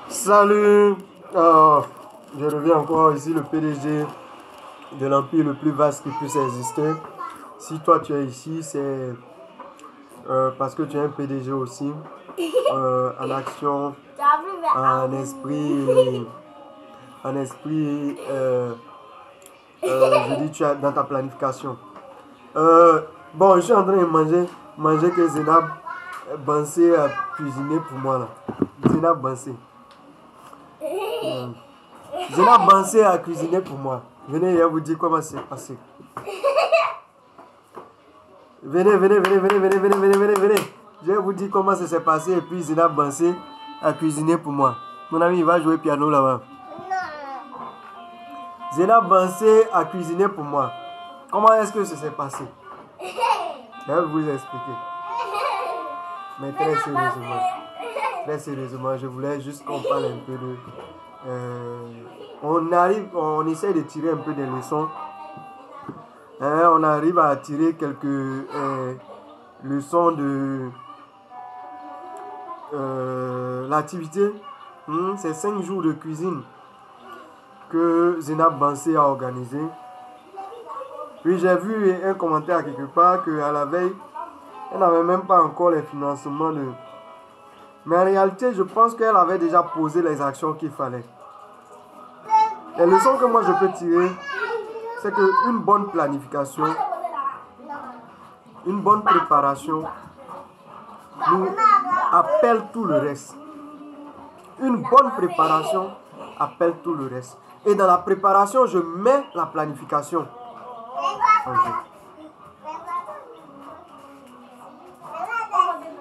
Salut, je reviens encore ici, le PDG de l'empire le plus vaste qui puisse exister. Si toi tu es ici, c'est parce que tu es un PDG aussi, en action, en esprit, je dis tu as dans ta planification. Bon, je suis en train de manger que Zénab Bansé a cuisiné pour moi là. Zénab Bansé. Zénab Bansé a cuisiné pour moi. Venez, je vais vous dire comment c'est passé. Venez. Je vais vous dire comment ça s'est passé et puis Zénab Bansé a cuisiné pour moi. Mon ami, il va jouer piano là-bas. Zénab Bansé a cuisiné pour moi. Comment est-ce que ça s'est passé? Je vais vous expliquer. Mais très sérieusement, je voulais juste qu'on parle un peu de... on essaie de tirer un peu des leçons. On arrive à tirer quelques leçons de l'activité. C'est 5 jours de cuisine que Zénab Bansé a organisé. Puis j'ai vu un commentaire quelque part qu'à la veille, elle n'avait même pas encore les financements de... Mais en réalité, je pense qu'elle avait déjà posé les actions qu'il fallait. Les leçons que moi je peux tirer, c'est qu'une bonne planification, une bonne préparation nous appelle tout le reste. Une bonne préparation appelle tout le reste. Et dans la préparation, je mets la planification en jeu.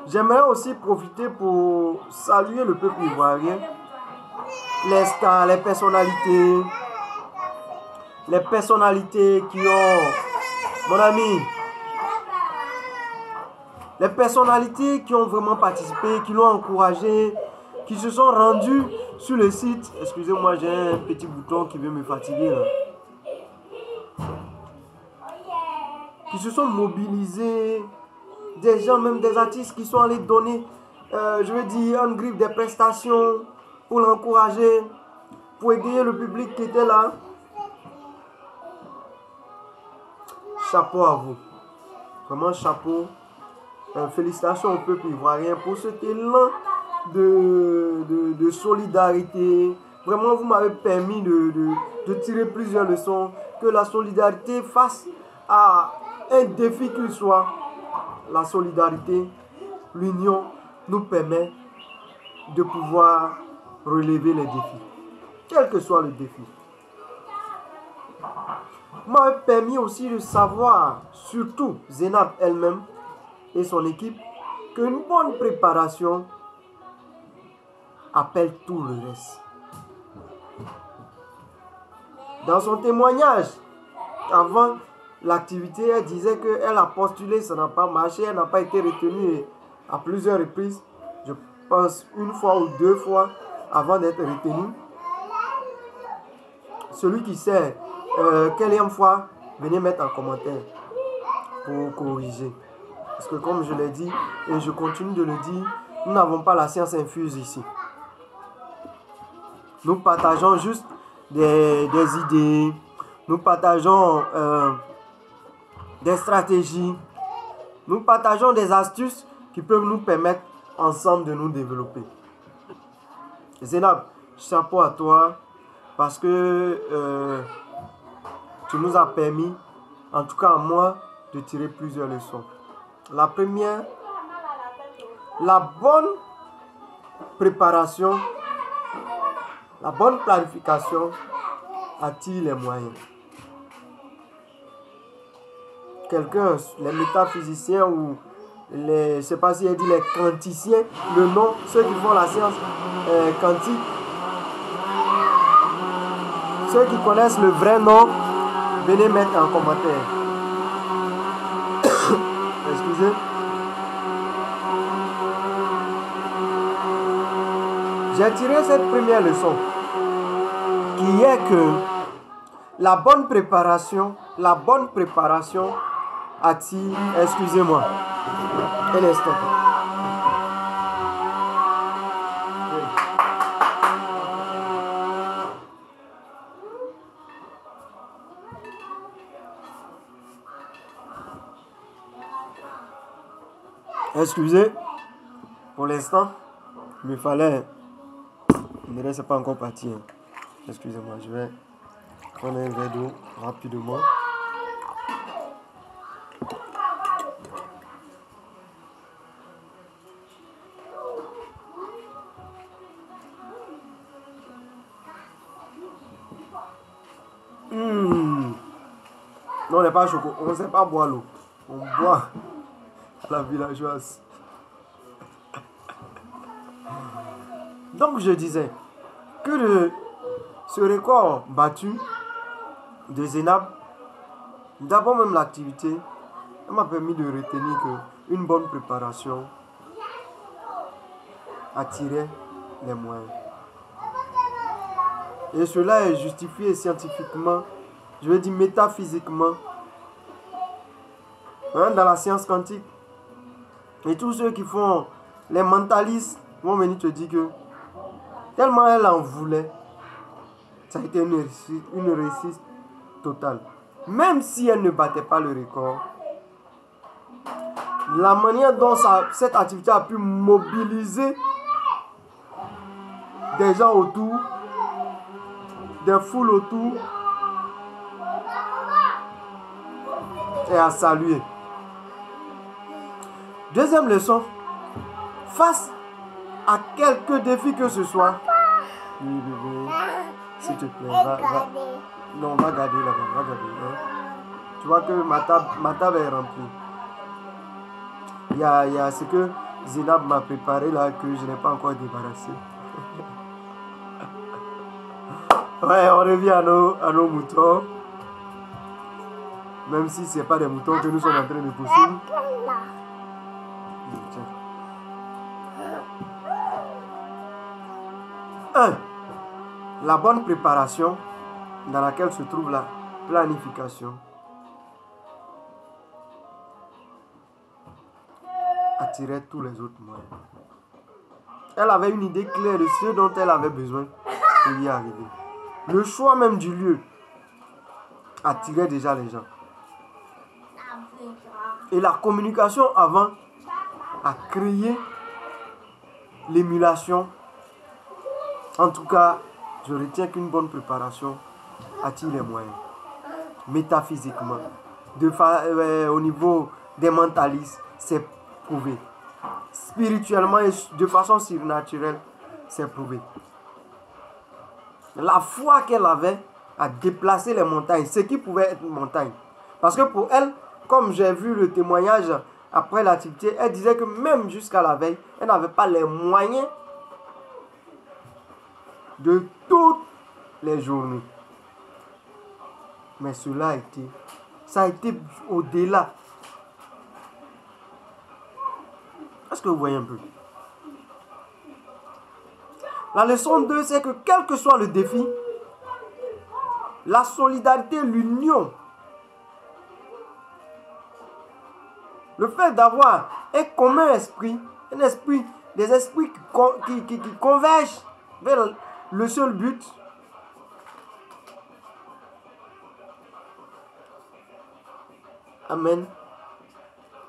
J'aimerais aussi profiter pour saluer le peuple ivoirien, les stars, les personnalités qui ont, mon ami, les personnalités qui ont vraiment participé, qui l'ont encouragé, qui se sont rendus sur le site. Excusez-moi, j'ai un petit bouton qui veut me fatiguer là. Qui se sont mobilisés, des gens, même des artistes qui sont allés donner, je veux dire, en griffe des prestations pour l'encourager, pour égayer le public qui était là. Chapeau à vous. Vraiment chapeau. Félicitations au peuple ivoirien pour cet élan de solidarité. Vraiment, vous m'avez permis de tirer plusieurs leçons. Que la solidarité face à un défi qu'il soit, la solidarité, l'union nous permet de pouvoir relever les défis, quel que soit le défi. M'a permis aussi de savoir, surtout Zénab elle-même et son équipe, qu'une bonne préparation appelle tout le reste. Dans son témoignage, avant l'activité, elle disait qu'elle a postulé, ça n'a pas marché, elle n'a pas été retenue à plusieurs reprises. Je pense une fois ou 2 fois avant d'être retenue. Celui qui sait quelle fois, venez mettre en commentaire pour corriger. Parce que comme je l'ai dit, et je continue de le dire, nous n'avons pas la science infuse ici. Nous partageons juste des idées, nous partageons des stratégies, nous partageons des astuces qui peuvent nous permettre ensemble de nous développer. Zénab, chapeau à toi parce que tu nous as permis, en tout cas à moi, de tirer plusieurs leçons. La première, la bonne préparation, la bonne planification attire les moyens. Quelqu'un, les métaphysiciens ou les, je ne sais pas si elle dit les quanticiens, le nom, ceux qui font la science quantique, ceux qui connaissent le vrai nom, venez mettre en commentaire. Excusez. J'ai tiré cette première leçon qui est que la bonne préparation attire, excusez-moi, un instant. Excusez, pour l'instant, il me fallait... Il ne reste pas encore parti. Hein. Excusez-moi, je vais prendre un verre d'eau rapidement. Non, on n'est pas choco. On ne sait pas boire l'eau. On boit à la villageoise. Donc, je disais que ce record battu de Zénab, d'abord même l'activité, m'a permis de retenir qu'une bonne préparation attirait les moyens. Et cela est justifié scientifiquement, je veux dire métaphysiquement, hein, dans la science quantique. Et tous ceux qui font les mentalistes vont venir te dire que tellement elle en voulait, ça a été une réussite totale. Même si elle ne battait pas le record, la manière dont cette activité a pu mobiliser des gens autour, des foules autour, est à saluer. Deuxième leçon, face à quelque défi que ce soit, oui bébé, s'il te plaît, va. Non, va garder là-bas, va garder. Hein. Tu vois que ma table est remplie. Il y a ce que Zénab m'a préparé là que je n'ai pas encore débarrassé. Ouais, on revient à nos moutons. Même si ce n'est pas des moutons que nous sommes en train de poursuivre. La bonne préparation dans laquelle se trouve la planification attirait tous les autres moyens. Elle avait une idée claire de ce dont elle avait besoin pour y arriver. Le choix même du lieu attirait déjà les gens. Et la communication avant a créé l'émulation. En tout cas, je retiens qu'une bonne préparation attire les moyens. Métaphysiquement, au niveau des mentalistes, c'est prouvé. Spirituellement et de façon surnaturelle, c'est prouvé. La foi qu'elle avait à déplacer les montagnes, ce qui pouvait être une montagne. Parce que pour elle, comme j'ai vu le témoignage après l'activité, elle disait que même jusqu'à la veille, elle n'avait pas les moyens de toutes les journées. Mais ça a été au-delà. Est-ce que vous voyez un peu? La leçon 2, c'est que quel que soit le défi, la solidarité, l'union, le fait d'avoir un commun esprit, des esprits qui convergent vers le seul but, amène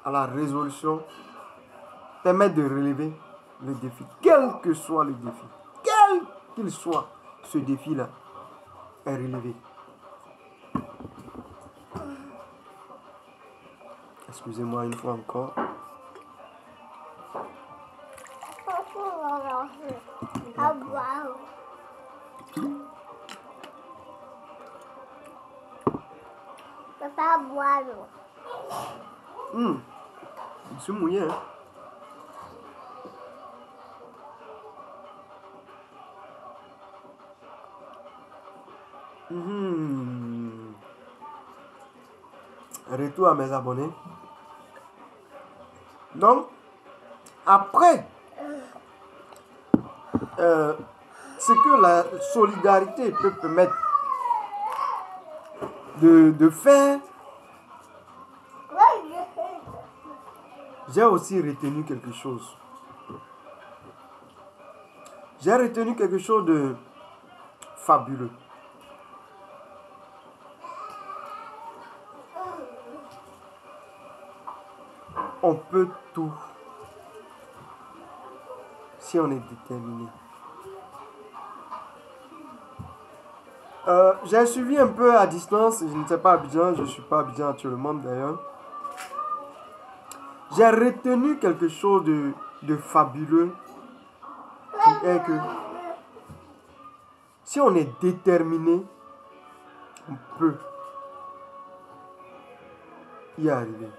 à la résolution, permet de relever le défi, quel que soit le défi, quel qu'il soit, ce défi-là est relevé. Excusez-moi une fois encore. Papa boit l'eau. Je suis mouillé. Hein? Retour à mes abonnés. Donc, après ce que la solidarité peut permettre de faire, j'ai aussi retenu quelque chose. J'ai retenu quelque chose de fabuleux. On peut tout Si on est déterminé. J'ai suivi un peu à distance, je ne sais pas Abidjan, je ne suis pas Abidjan actuellement d'ailleurs. J'ai retenu quelque chose de fabuleux qui est que si on est déterminé, on peut y arriver.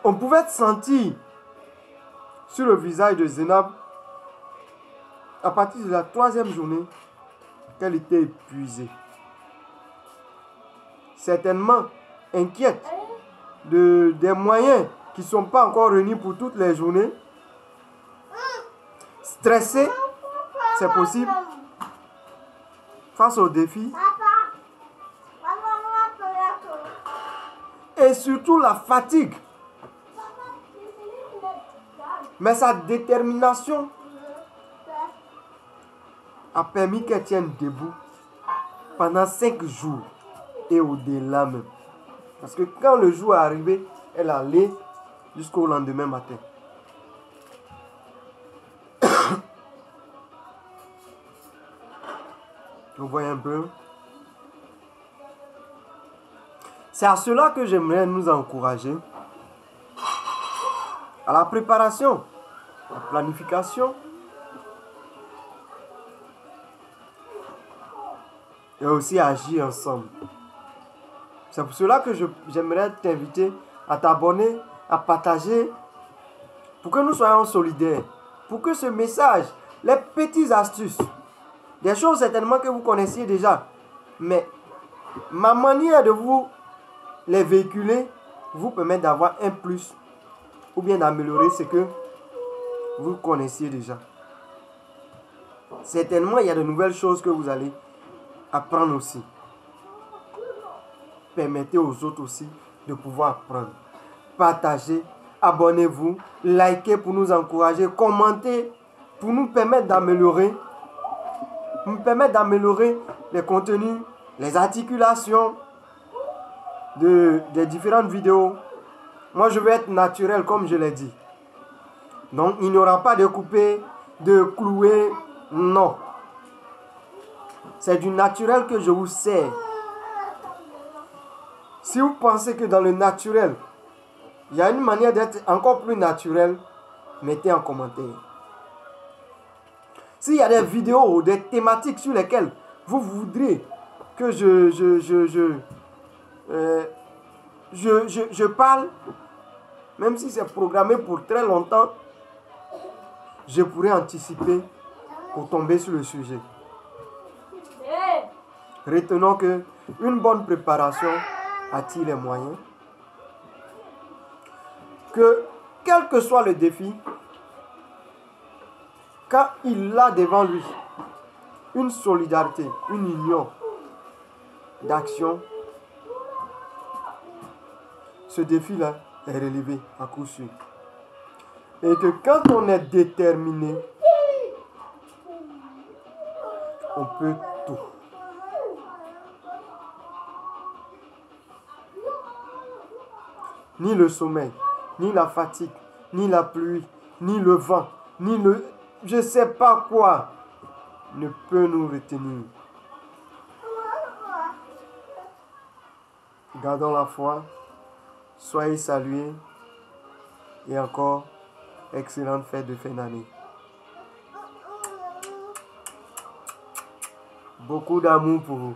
On pouvait sentir sur le visage de Zénab à partir de la 3e journée qu'elle était épuisée. Certainement inquiète des moyens qui ne sont pas encore réunis pour toutes les journées. Stressée, c'est possible, face aux défis. Et surtout la fatigue. Mais sa détermination a permis qu'elle tienne debout pendant 5 jours et au-delà même. Parce que quand le jour est arrivé, elle allait jusqu'au lendemain matin. Vous voyez un peu? C'est à cela que j'aimerais nous encourager. À la préparation, à la planification. Et aussi à agir ensemble. C'est pour cela que j'aimerais t'inviter à t'abonner, à partager, pour que nous soyons solidaires. Pour que ce message, les petites astuces, des choses certainement que vous connaissiez déjà, mais ma manière de vous les véhiculer vous permet d'avoir un plus ou bien d'améliorer ce que vous connaissiez déjà. Certainement, il y a de nouvelles choses que vous allez apprendre aussi. Permettez aux autres aussi de pouvoir apprendre. Partagez, abonnez-vous, likez pour nous encourager, commentez pour nous permettre d'améliorer. Les contenus, les articulations des différentes vidéos. Moi, je veux être naturel comme je l'ai dit. Donc, il n'y aura pas de couper, de clouer. Non. C'est du naturel que je vous sers. Si vous pensez que dans le naturel, il y a une manière d'être encore plus naturel, mettez en commentaire. S'il y a des vidéos ou des thématiques sur lesquelles vous voudrez que je parle, même si c'est programmé pour très longtemps, je pourrais anticiper pour tomber sur le sujet. Retenons que une bonne préparation attire les moyens. Que quel que soit le défi, quand il a devant lui une solidarité, une union d'action, ce défi-là est relevé à coup sûr. Et que quand on est déterminé, on peut tout. Ni le sommeil, ni la fatigue, ni la pluie, ni le vent, ni le je sais pas quoi ne peut nous retenir. Gardons la foi, soyez salués et encore excellente fête de fin d'année. Beaucoup d'amour pour vous.